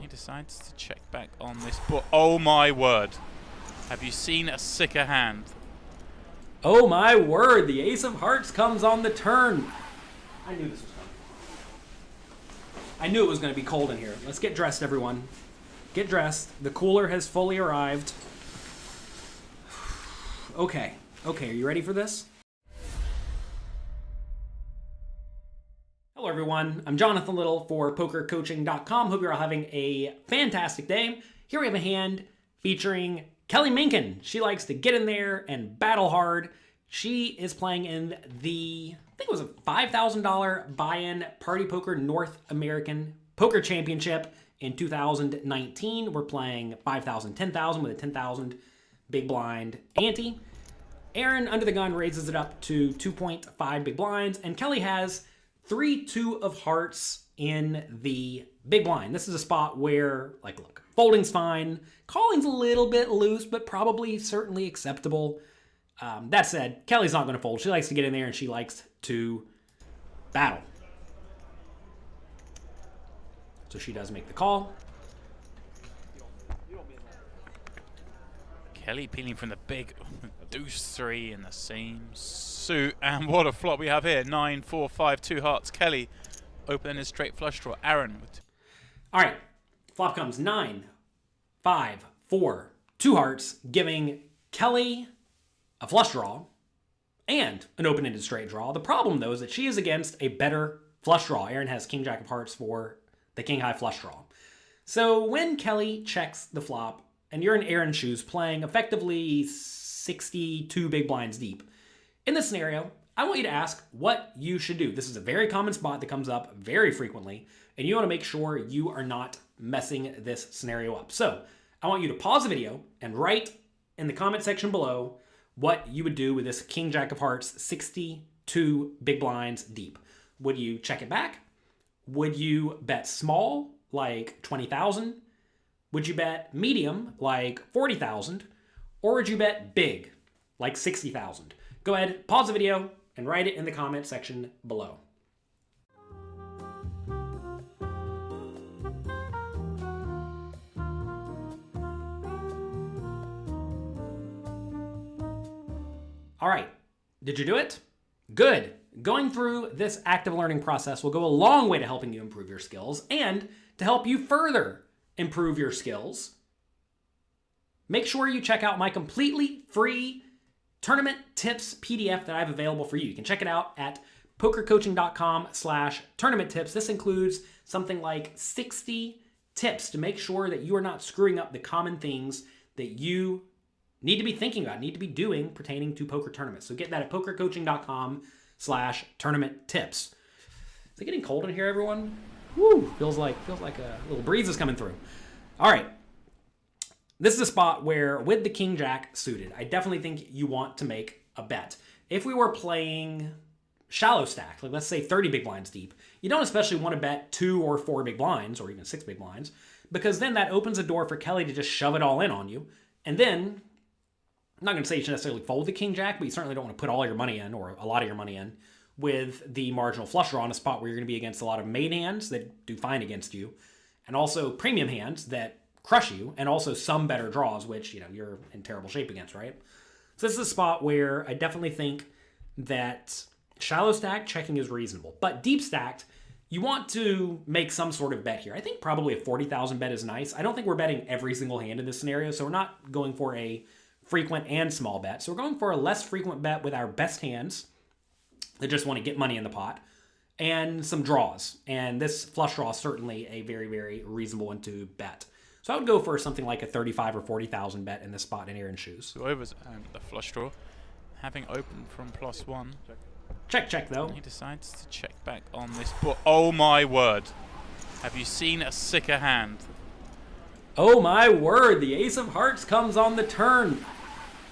He decides to check back on this board. Oh my word. Have you seen a sicker hand? Oh my word, the Ace of Hearts comes on the turn. I knew this was coming. I knew it was going to be cold in here. Let's get dressed, everyone. Get dressed. The cooler has fully arrived. Okay, are you ready for this? Hello everyone, I'm Jonathan Little for PokerCoaching.com. Hope you're all having a fantastic day. Here we have a hand featuring Kelly Minkin. She likes to get in there and battle hard. She is playing in the, I think it was a $5,000 buy-in Party Poker North American Poker Championship in 2019. We're playing 5,000, 10,000 with a 10,000 big blind ante. Aaron, under the gun, raises it up to 2.5 big blinds, and Kelly has 3-2 of hearts in the big blind. This is a spot where, like, look, folding's fine, calling's a little bit loose, but probably certainly acceptable. That said, Kelly's not going to fold. She likes to get in there and she likes to battle. So she does make the call. Kelly peeling from the big deuce 3 in the same suit. And what a flop we have here. 9, 4, 5, 2 hearts. Kelly opening his straight flush draw. Aaron. All right. Flop comes 9, 5, 4, 2 hearts, giving Kelly a flush draw and an open-ended straight draw. The problem, though, is that she is against a better flush draw. Aaron has king jack of hearts for the king high flush draw. So when Kelly checks the flop, and you're in Aaron's shoes playing effectively 62 big blinds deep, in this scenario, I want you to ask what you should do. This is a very common spot that comes up very frequently, and you want to make sure you are not messing this scenario up. So I want you to pause the video and write in the comment section below what you would do with this king jack of hearts 62 big blinds deep. Would you check it back? Would you bet small, like 20,000? Would you bet medium, like 40,000? Or would you bet big, like 60,000? Go ahead, pause the video, and write it in the comment section below. All right, did you do it? Good. Going through this active learning process will go a long way to helping you improve your skills and to help you further improve your skills. Make sure you check out my completely free tournament tips PDF that I have available for you. You can check it out at pokercoaching.com/tournament tips. This includes something like 60 tips to make sure that you are not screwing up the common things that you need to be thinking about, need to be doing pertaining to poker tournaments. So get that at pokercoaching.com/tournament tips. Is it getting cold in here, everyone? Woo, feels like a little breeze is coming through. All right. This is a spot where, with the king jack suited, I definitely think you want to make a bet. If we were playing shallow stack, like let's say 30 big blinds deep, you don't especially want to bet 2 or 4 big blinds, or even 6 big blinds, because then that opens a door for Kelly to just shove it all in on you. And then, I'm not going to say you should necessarily fold the king jack, but you certainly don't want to put all your money in, or a lot of your money in, with the marginal flush draw in a spot where you're going to be against a lot of main hands that do fine against you, and also premium hands that crush you, and also some better draws, which, you know, you're in terrible shape against, right? So this is a spot where I definitely think that shallow stack checking is reasonable, but deep stacked, you want to make some sort of bet here. I think probably a 40,000 bet is nice. I don't think we're betting every single hand in this scenario, so we're not going for a frequent and small bet. So we're going for a less frequent bet with our best hands that just want to get money in the pot, and some draws. And this flush draw is certainly a very, very reasonable one to bet. So I would go for something like a 35 or 40,000 bet in this spot in Aaron's shoes. So overs and the flush draw. Having opened from +1. Check, though. He decides to check back on this board. Oh my word. Have you seen a sicker hand? Oh my word, the Ace of Hearts comes on the turn.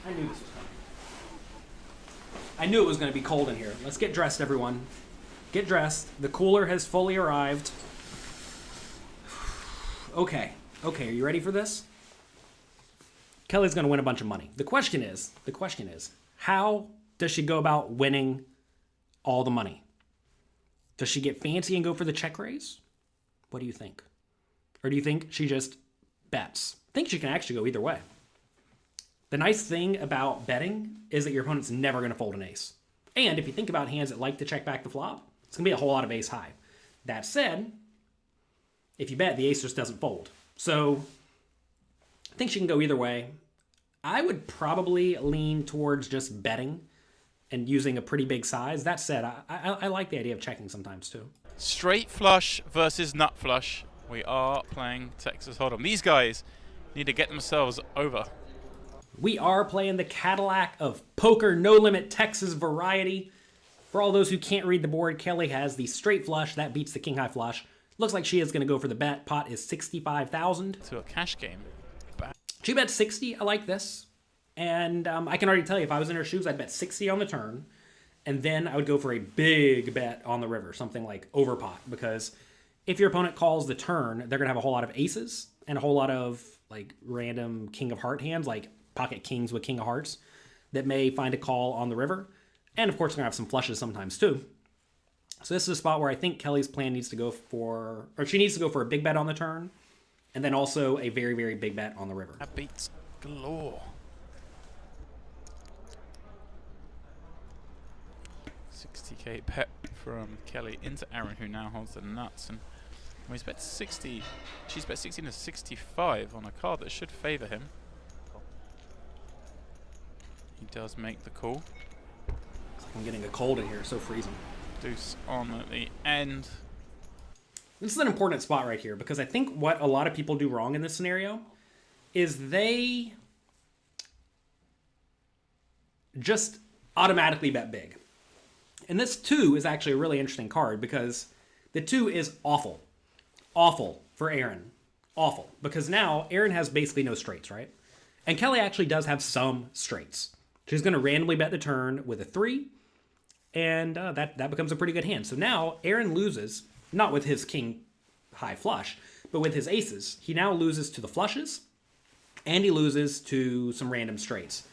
I knew this was coming. I knew it was going to be cold in here. Let's get dressed, everyone. Get dressed. The cooler has fully arrived. Okay, are you ready for this? Kelly's going to win a bunch of money. The question is, how does she go about winning all the money? Does she get fancy and go for the check raise? What do you think? Or do you think she just bets? I think she can actually go either way. The nice thing about betting is that your opponent's never going to fold an ace. And if you think about hands that like to check back the flop, it's going to be a whole lot of ace high. That said, if you bet, the ace just doesn't fold. So I think she can go either way. I would probably lean towards just betting and using a pretty big size. That said, I like the idea of checking sometimes too. Straight flush versus nut flush. We are playing Texas Hold'em. These guys need to get themselves over. We are playing the Cadillac of poker, no limit Texas variety. For all those who can't read the board, Kelly has the straight flush. That beats the king high flush. Looks like she is going to go for the bet. Pot is 65,000. To a cash game. She bet 60. I like this. And I can already tell you, if I was in her shoes, I'd bet 60 on the turn. And then I would go for a big bet on the river, something like over pot. Because if your opponent calls the turn, they're going to have a whole lot of aces and a whole lot of like random king of heart hands, like pocket kings with king of hearts, that may find a call on the river. And of course, they're going to have some flushes sometimes too. So this is a spot where I think Kelly's plan needs to go for, or she needs to go for a big bet on the turn. And then also a very, very big bet on the river. That beats galore. 60k bet from Kelly into Aaron, who now holds the nuts. And he's bet 60. She's bet 16 to 65 on a card that should favor him. He does make the call. I'm getting a cold in here, so freezing. Deuce on at the end. This is an important spot right here because I think what a lot of people do wrong in this scenario is they just automatically bet big. And this 2 is actually a really interesting card because the 2 is awful. Awful for Aaron. Awful. Because now Aaron has basically no straights, right? And Kelly actually does have some straights. She's going to randomly bet the turn with a 3. And that becomes a pretty good hand. So now Aaron loses, not with his king high flush, but with his aces. He now loses to the flushes, and he loses to some random straights.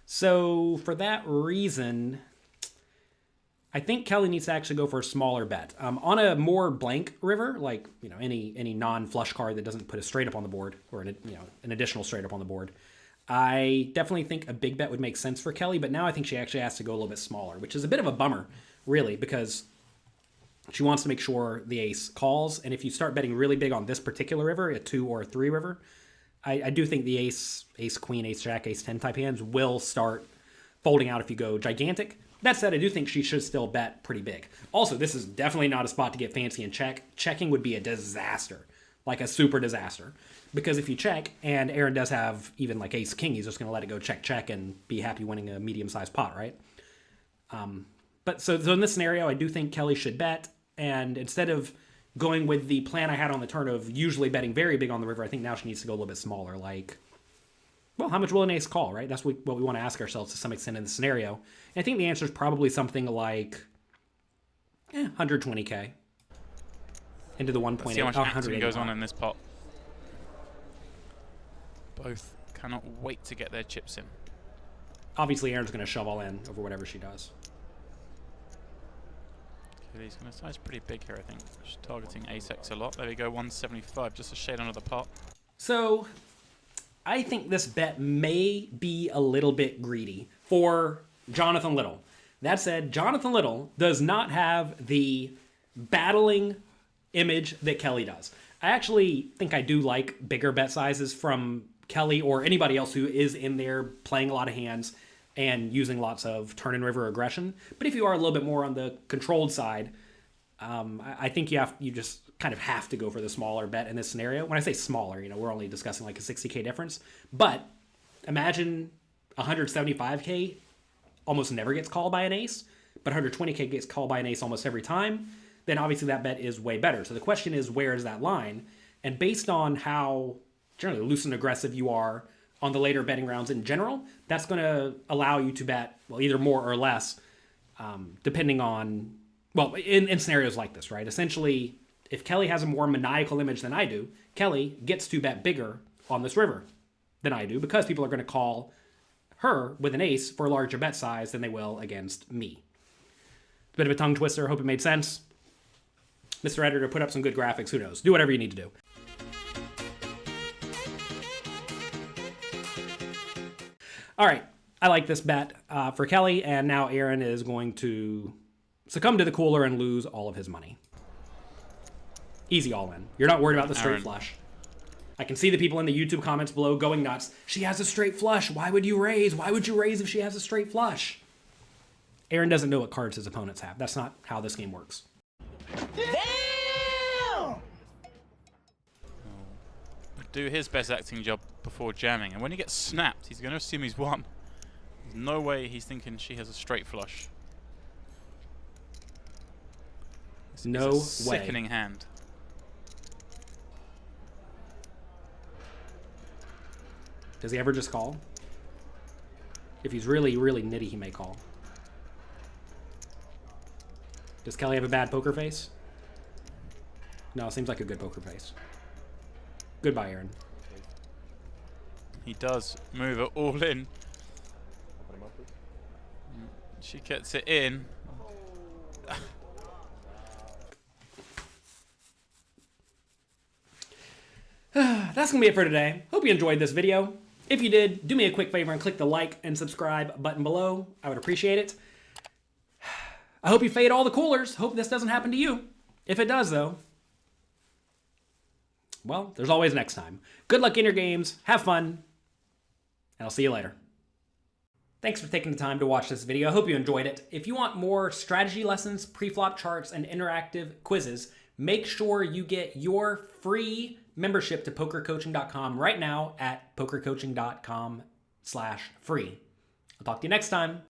So for that reason, I think Kelly needs to actually go for a smaller bet. On a more blank river, like any non-flush card that doesn't put a straight up on the board, or an additional straight up on the board, I definitely think a big bet would make sense for Kelly, but now I think she actually has to go a little bit smaller, which is a bit of a bummer, really, because she wants to make sure the ace calls, and if you start betting really big on this particular river, a 2 or a 3 river, I do think the ace, queen, ace, jack, ace 10 type hands will start folding out if you go gigantic. That said, I do think she should still bet pretty big. Also, this is definitely not a spot to get fancy and check. Checking would be a disaster, like a super disaster. Because if you check, and Aaron does have even like ace king, he's just going to let it go check and be happy winning a medium-sized pot, right? But so in this scenario, I do think Kelly should bet. And instead of going with the plan I had on the turn of usually betting very big on the river, I think now she needs to go a little bit smaller. Like, well, how much will an ace call, right? That's what we want to ask ourselves to some extent in the scenario. And I think the answer is probably something like 120k into the 1.8. See how much acting goes on in this pot. Both cannot wait to get their chips in. Obviously, Aaron's going to shove all in over whatever she does. Okay, he's going to size pretty big here, I think. Just targeting ace-x a lot. There we go, 175, just a shade under the pot. So, I think this bet may be a little bit greedy for Jonathan Little. That said, Jonathan Little does not have the battling image that Kelly does. I actually think I do like bigger bet sizes from Kelly or anybody else who is in there playing a lot of hands and using lots of turn and river aggression. But if you are a little bit more on the controlled side, I think you just kind of have to go for the smaller bet in this scenario. When I say smaller, we're only discussing like a 60k difference. But imagine 175k almost never gets called by an ace, but 120k gets called by an ace almost every time. Then obviously that bet is way better. So the question is, where is that line? And based on how generally loose and aggressive you are on the later betting rounds in general, that's going to allow you to bet, well, either more or less, depending on, well, in scenarios like this, right? Essentially, if Kelly has a more maniacal image than I do, Kelly gets to bet bigger on this river than I do because people are going to call her with an ace for a larger bet size than they will against me. Bit of a tongue twister. Hope it made sense. Mr. Editor, put up some good graphics. Who knows? Do whatever you need to do. All right. I like this bet for Kelly, and now Aaron is going to succumb to the cooler and lose all of his money. Easy all in. You're not worried about the straight Aaron. flush. I can see the people in the YouTube comments below going nuts. She has a straight flush. Why would you raise? Why would you raise if she has a straight flush? Aaron doesn't know what cards his opponents have. That's not how this game works. Damn! Do his best acting job before jamming, and when he gets snapped, he's going to assume he's won. There's no way he's thinking she has a straight flush. This No is a way. sickening hand. Does he ever just call? If he's really, really nitty, he may call. Does Kelly have a bad poker face? No, seems like a good poker face. Goodbye, Aaron. He does move it all in. She gets it in. That's going to be it for today. Hope you enjoyed this video. If you did, do me a quick favor and click the like and subscribe button below. I would appreciate it. I hope you fade all the coolers. Hope this doesn't happen to you. If it does, though, well, there's always next time. Good luck in your games. Have fun. And I'll see you later. Thanks for taking the time to watch this video. I hope you enjoyed it. If you want more strategy lessons, pre-flop charts, and interactive quizzes, make sure you get your free membership to pokercoaching.com right now at pokercoaching.com/free. I'll talk to you next time.